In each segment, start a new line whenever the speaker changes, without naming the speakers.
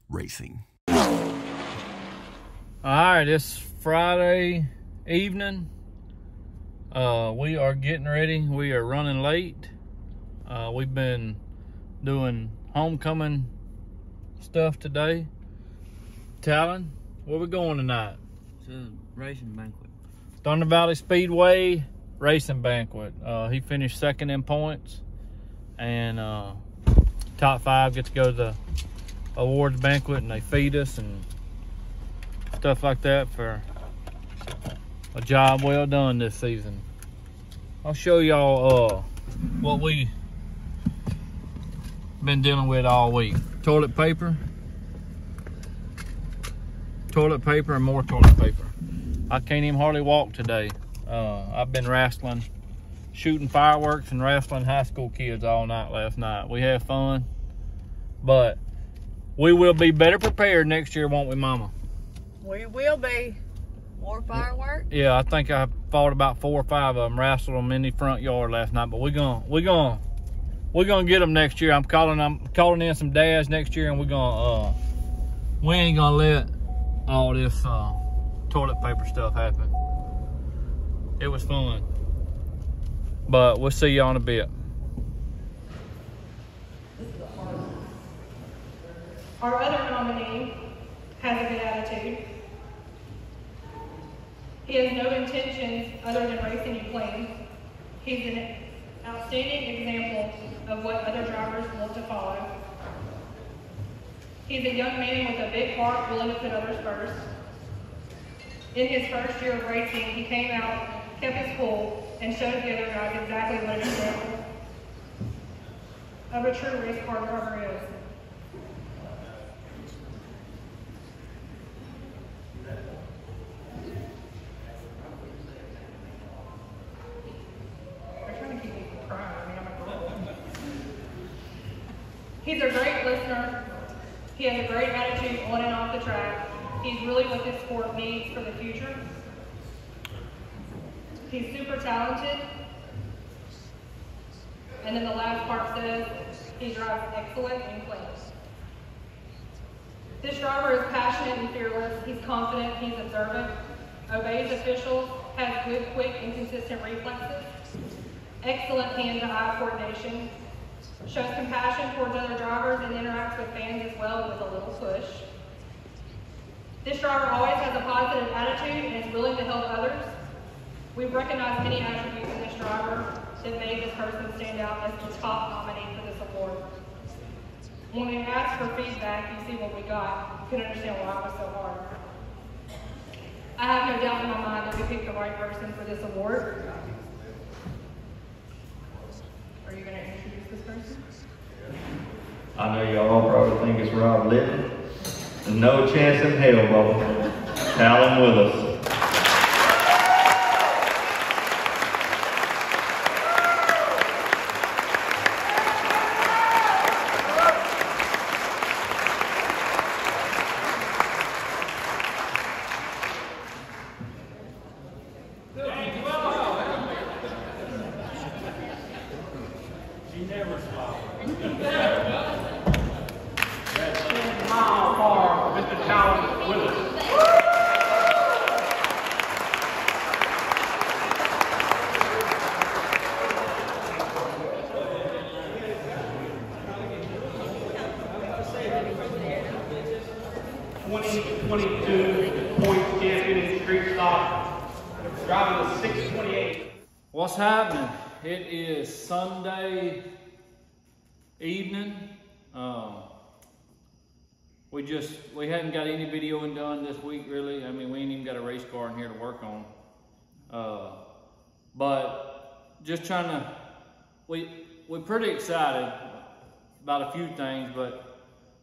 racing.
All right, it's Friday evening. We are getting ready. We are running late. We've been doing homecoming stuff today. Talon, where we going tonight?
It's a racing banquet.
Thunder Valley Speedway racing banquet. He finished second in points, and top 5 gets to go to the awards banquet, and they feed us and stuff like that for a job well done this season. I'll show y'all what we been dealing with all week. Toilet paper and more toilet paper. I can't even hardly walk today. I've been wrestling, shooting fireworks and wrestling high school kids all night last night. We had fun, but we will be better prepared next year, won't we, Mama?
We will be. More fireworks?
Yeah, I think I fought about 4 or 5 of them, wrestled them in the front yard last night. But we're gonna get them next year. I'm calling in some dads next year, and we ain't gonna let all this toilet paper stuff happen. It was fun, but we'll see y'all in a bit.
Our other nominee has a good attitude. He has no intentions other than racing you planes. He's an outstanding example of what other drivers want to follow. He's a young man with a big heart, willing to put others first. In his first year of racing, he came out, kept his cool, and showed the other guys exactly what an example of a true race car driver is. He's a great listener. He has a great attitude on and off the track. He's really what this sport needs for the future. He's super talented. And then the last part says he drives excellent in claims. This driver is passionate and fearless. He's confident, he's observant, obeys officials, has good, quick, and consistent reflexes, excellent hand-to-eye coordination, shows compassion towards other drivers, and interacts with fans as well with a little push. This driver always has a positive attitude and is willing to help others. We've recognized many attributes in this driver that made this person stand out as the top nominee for this award. When we asked for feedback, you see what we got. You can understand why it was so hard. I have no doubt in my mind that we picked the right person for this award. Are you going to introduce this person?
I know y'all probably think it's Rob Litton. There's no chance in hell, Bubba. Talon with us.
She never smiles. Mr. Talon with us.
2022 points champion in street stock, driving a 628.
What's happening? It is Sunday evening. We hadn't got any videoing done this week, really. I mean, we ain't even got a race car in here to work on. But just trying to, we're pretty excited about a few things, but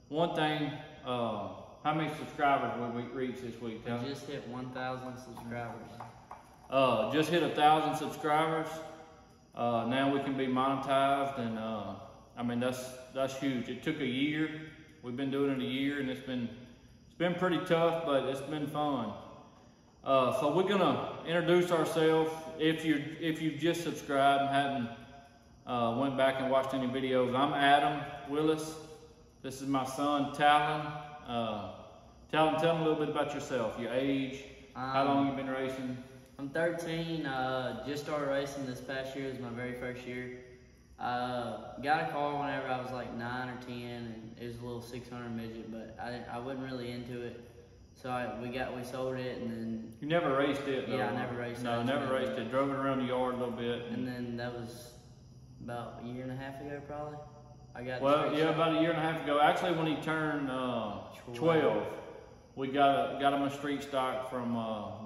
one thing, how many subscribers will we reach this week?
We just hit 1,000 subscribers.
Just hit 1,000 subscribers. Now we can be monetized, and I mean that's huge. It took a year. We've been doing it a year, and it's been pretty tough, but it's been fun. So we're gonna introduce ourselves. If you just subscribed and hadn't went back and watched any videos, I'm Adam Willis. This is my son Talon. Tell them a little bit about yourself, your age, how long you've been racing.
I'm 13. Just started racing this past year. It was my very first year. Got a car whenever I was like 9 or 10, and it was a little 600 midget, but I wasn't really into it. So we sold it, and then.
You never raced it, though?
Yeah, I never raced it.
No, never raced it. Drove it around the yard a little bit.
And then that was about a year and a half ago, probably.
About a year and a half ago. Actually, when he turned 12, we got him a street stock from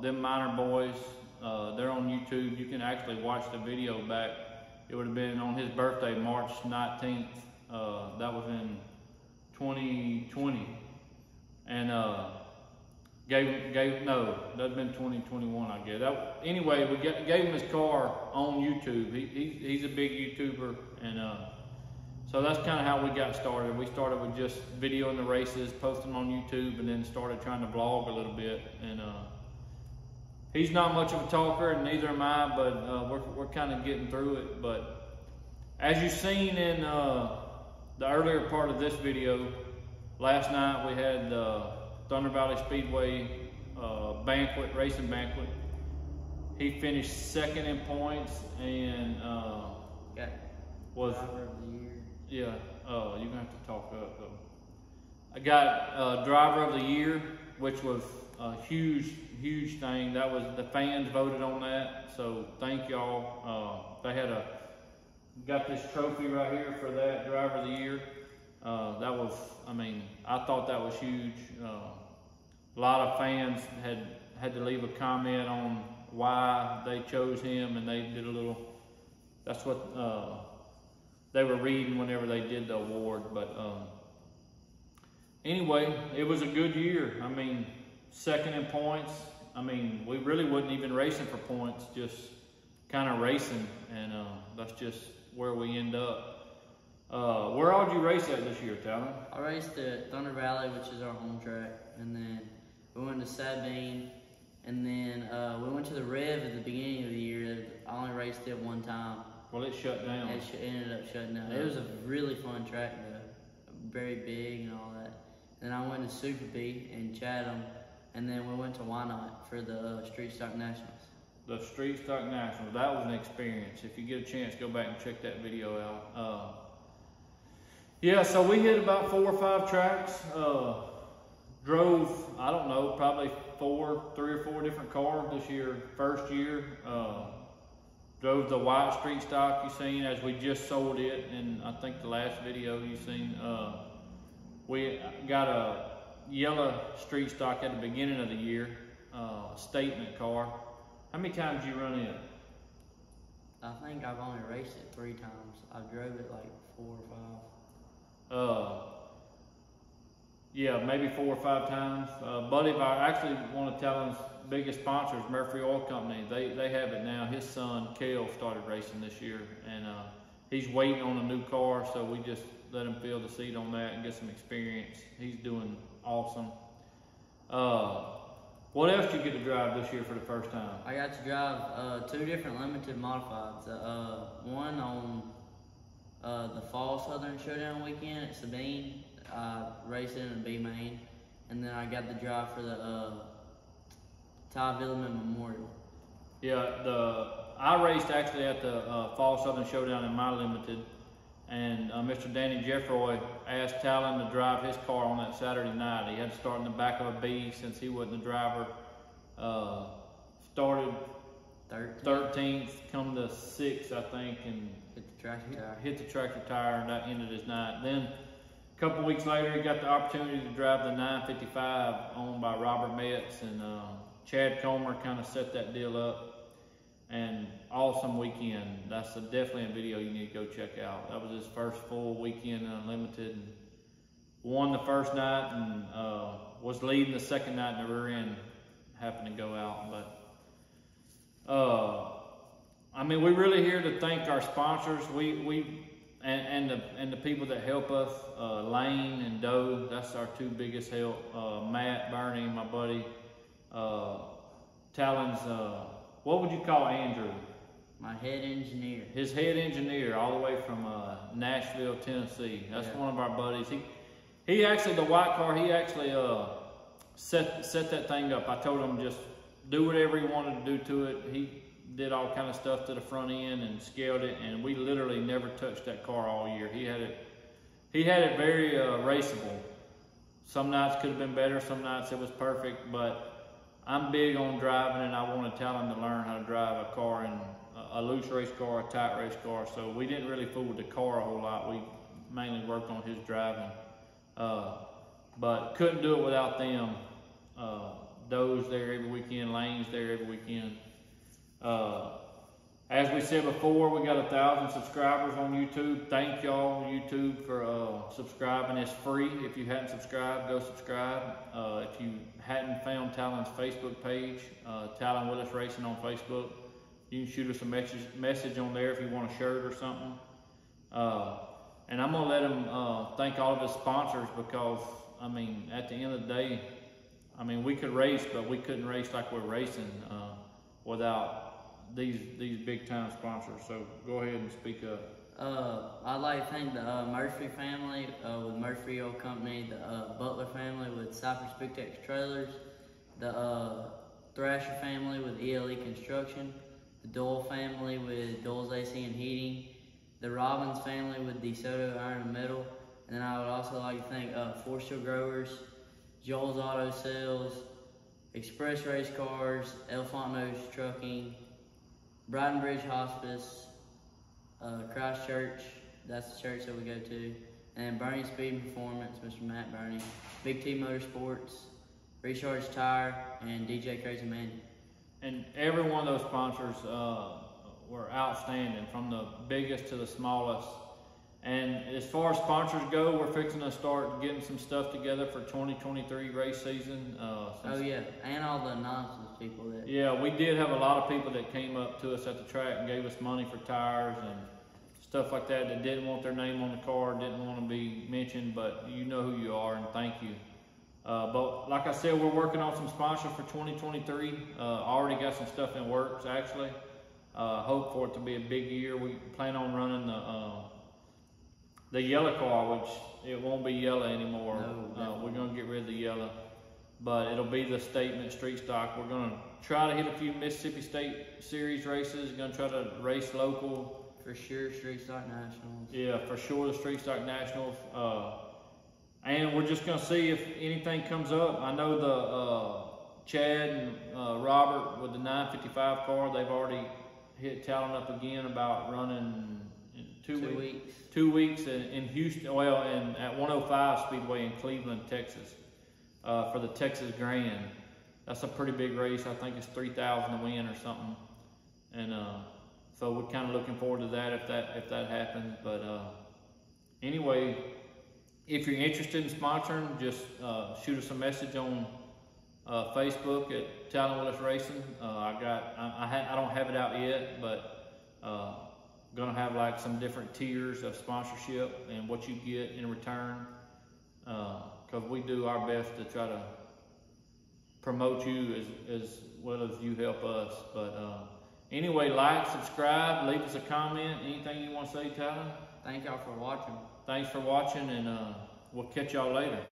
them Minor Boys. They're on YouTube. You can actually watch the video back. It would have been on his birthday, March 19th. That was in 2020. And that'd been 2021, I guess. Anyway, we gave him his car on YouTube. He's a big YouTuber, and so that's kind of how we got started. We started with just videoing the races, posting them on YouTube, and then started trying to vlog a little bit. And he's not much of a talker, and neither am I, but we're kind of getting through it. But as you've seen in the earlier part of this video, last night we had Thunder Valley Speedway racing banquet. He finished second in points and was
driver of the year.
Yeah, you're gonna have to talk up though. I got driver of the year, which was a huge thing. That was the fans voted on that, so thank y'all. They got this trophy right here for that driver of the year. That was, I thought that was huge. A lot of fans had to leave a comment on why they chose him, and they did a little. That's what they were reading whenever they did the award. But anyway, it was a good year. Second in points. We really wasn't even racing for points, just kind of racing, and that's just where we end up. Where all did you race at this year, Talon?
I raced at Thunder Valley, which is our home track, and then we went to Sabine, and then we went to the Rev at the beginning of the year. I only raced it one time.
Well, it shut down.
It ended up shutting down. It was a really fun track though, very big and all that. Then I went to Super B in Chatham, and then we went to Wynot for the Street Stock Nationals.
The Street Stock Nationals, that was an experience. If you get a chance, go back and check that video out. Yeah, so we hit about 4 or 5 tracks. Drove, I don't know, probably 3 or 4 different cars this year, first year. Drove the white street stock you seen as we just sold it, and I think the last video you seen. We got a yellow street stock at the beginning of the year, statement car. How many times did you run it?
I think I've only raced it 3 times. I drove it like 4 or 5.
Yeah, maybe 4 or 5 times. Buddy, I actually want to tell him biggest sponsors, Murphy Oil Company. They have it now. His son, Kale, started racing this year, and he's waiting on a new car, so we just let him fill the seat on that and get some experience. He's doing awesome. What else did you get to drive this year for the first time?
I got to drive 2 different limited modifieds. One on the Fall Southern Showdown weekend at Sabine. I raced in a B main, and then I got the drive for the Ty Villeman Memorial.
Yeah, I raced actually at the Fall Southern Showdown in my limited, and Mr. Danny Jeffroy asked Talon to drive his car on that Saturday night. He had to start in the back of a B since he wasn't the driver. Started 13th, come to 6th, I think, and
hit the tractor tire.
Hit the tractor tire, and that ended his night. Then a couple weeks later, he got the opportunity to drive the 955 owned by Robert Metz, and Chad Comer kind of set that deal up. And awesome weekend. That's definitely a video you need to go check out. That was his first full weekend in Unlimited. And won the first night, and was leading the second night in the rear end. Happened to go out, but we're really here to thank our sponsors. And the people that help us, Lane and Doe, that's our 2 biggest help. Matt, Bernie, my buddy. Talon's, what would you call Andrew?
My head engineer.
His head engineer, all the way from Nashville, Tennessee. That's one of our buddies. He actually, the white car, he actually set that thing up. I told him just do whatever he wanted to do to it. He did all kind of stuff to the front end and scaled it, and we literally never touched that car all year. He had it very raceable. Some nights could have been better, some nights it was perfect, but I'm big on driving, and I want to tell him to learn how to drive a car, and a loose race car, a tight race car. So we didn't really fool with the car a whole lot. We mainly worked on his driving, but couldn't do it without them. Does there every weekend, Lanes there every weekend. As we said before, we got 1,000 subscribers on YouTube. Thank y'all, YouTube, for subscribing. It's free. If you hadn't subscribed, go subscribe. If you hadn't found Talon's Facebook page, Talon Willis Racing on Facebook, you can shoot us a message on there if you want a shirt or something. And I'm gonna let him thank all of his sponsors, because I mean, at the end of the day, I mean, we could race, but we couldn't race like we're racing without these big time sponsors. So go ahead and speak up.
I'd like to thank the Murphy family with Murphy Oil Company, the Butler family with Cypress Big Tex Trailers, the Thrasher family with ELE Construction, the Doyle family with Doyle's AC and Heating, the Robbins family with DeSoto Iron and Metal, and then I would also like to thank Forest Hill Growers, Joel's Auto Sales, Express Race Cars, Elfonto's Trucking, Brighton Bridge Hospice, Christchurch, that's the church that we go to, and Bernie Speed and Performance, Mr. Matt Bernie, Big T Motorsports, Recharge Tire, and DJ Crazy Mandy.
And every one of those sponsors were outstanding, from the biggest to the smallest. And as far as sponsors go, we're fixing to start getting some stuff together for 2023 race season.
Oh yeah, and all the nonsense people that.
Yeah, we did have a lot of people that came up to us at the track and gave us money for tires and stuff like that, that didn't want their name on the car, didn't want to be mentioned, but you know who you are, and thank you. But like I said, we're working on some sponsors for 2023. Already got some stuff in works, actually. Hope for it to be a big year. We plan on running the yellow car, which it won't be yellow anymore. No, we're gonna get rid of the yellow, but it'll be the Statement Street Stock. We're gonna try to hit a few Mississippi State Series races. Gonna try to race local.
For sure, Street Stock Nationals.
Yeah, for sure, the Street Stock Nationals. And we're just gonna see if anything comes up. I know the Chad and Robert with the 955 car, they've already hit Talon up again about running in 2 weeks. 2 weeks in Houston, well, and at 105 Speedway in Cleveland, Texas, for the Texas Grand. That's a pretty big race. I think it's 3,000 to win or something. And so we're kind of looking forward to that if that happens. But anyway, if you're interested in sponsoring, just shoot us a message on Facebook at Talon Willis Racing. I don't have it out yet, but gonna have like some different tiers of sponsorship and what you get in return, because we do our best to try to promote you as well as you help us. But anyway, like, subscribe, leave us a comment. Anything you want to say, Talon?
Thank y'all for watching.
Thanks for watching, and we'll catch y'all later.